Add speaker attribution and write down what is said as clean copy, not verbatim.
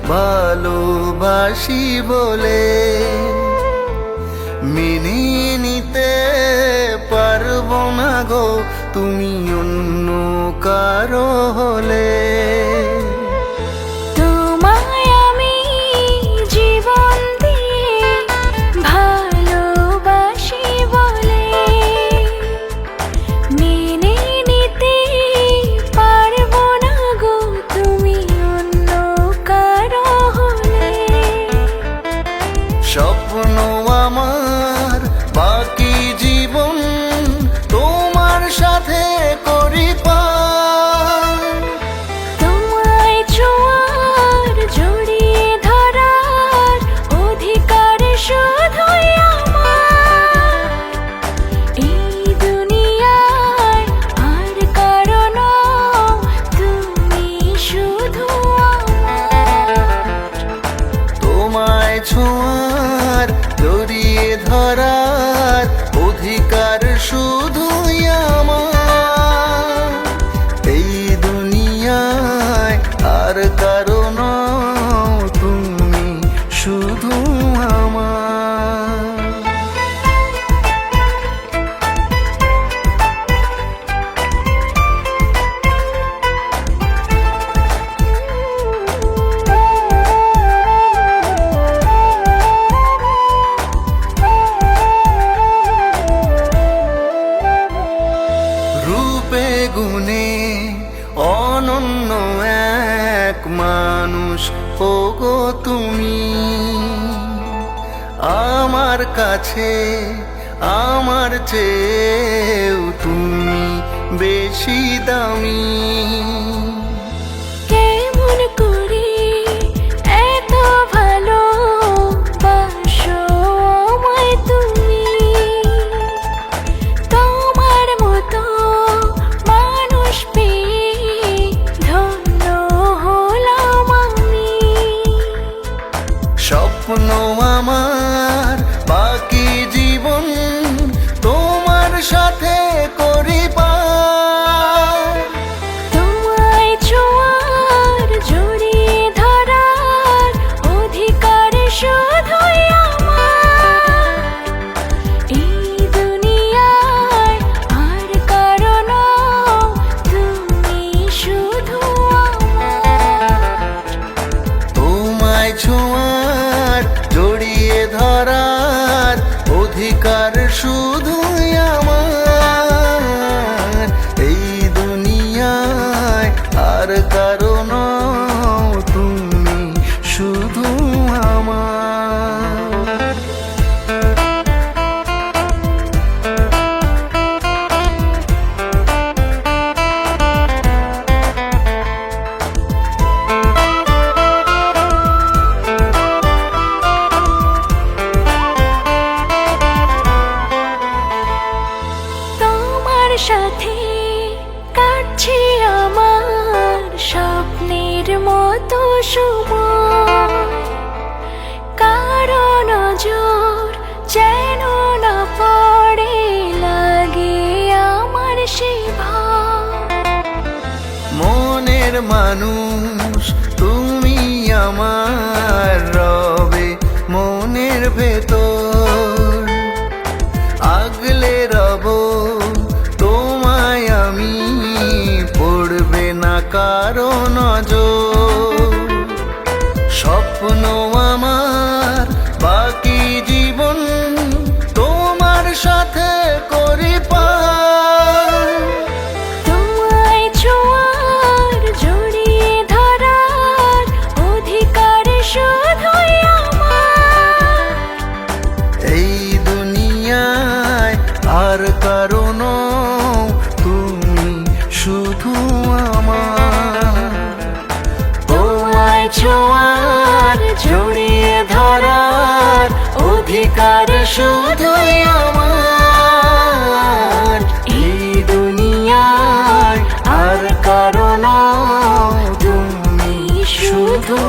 Speaker 1: ভালোবাসি বলে মেনে নিতে পারবো না গো তুমি অন্য কারো হলে। স্বপ্ন আমার বাকি জীবন তোমার সাথে করি পার,
Speaker 2: তোমায় ছোঁয়ার জড়িয়ে ধরার অধিকার শুধুই আমার। এই দুনিয়ায় আর কারো নও, তুমি শুধু আমার।
Speaker 1: তোমায় ছোঁয়ার জড়িয়ে ধরার অধিকার শুধুই আমার। এই দুনিয়ায় আর কারো নও, তুমি শুধু আমার। রূপে গুণে অনন্য এক মানুষ ওগো তুমি, আমার কাছে আমার চেয়েও তুমি বেশি দামি।
Speaker 2: কেমন করে এত ভালোবাসো আমায় তুমি, তোমার মতো মানুষ পেয়ে ধন্য হলাম আমি।
Speaker 1: স্বপ্ন আমার বাকি জীবন তোমার সাথে করি পার,
Speaker 2: তোমায় ছোঁয়ার জড়িয়ে ধরার অধিকার শুধুই আমার। এই দুনিয়ায় আর কারো নও, তুমি শুধু আমার।
Speaker 1: তোমায় ছোঁয়ার জড়িয়ে ধরার অধিকার শুধুই আমার। এই দুনিয়ায় আর কারো নও, তুমি শুধু আমার।
Speaker 2: তোমার সাথে কাটছে আমার স্বপ্নের মতো সময়, কারো নজর যেন না পড়ে লাগে আমার সে ভয়।
Speaker 1: মনের মানুষ তুমি আমার, রবে মনের ভেতর আগলে রব তোমায় আমি, পড়বে না কারো নজর। স্বপ্ন আমার বাকি জীবন তোমার সাথে করি পার,
Speaker 2: তোমায় ছোঁয়ার জড়িয়ে ধরার অধিকার শুধুই আমার।
Speaker 1: এই দুনিয়ায় আর কারো নও, তুমি শুধু আমার। তোমায় ছোঁয়ার জড়িয়ে ধরার অধিকার শুধুই আমার। এই দুনিয়ায় আর কারো নও, তুমি শুধু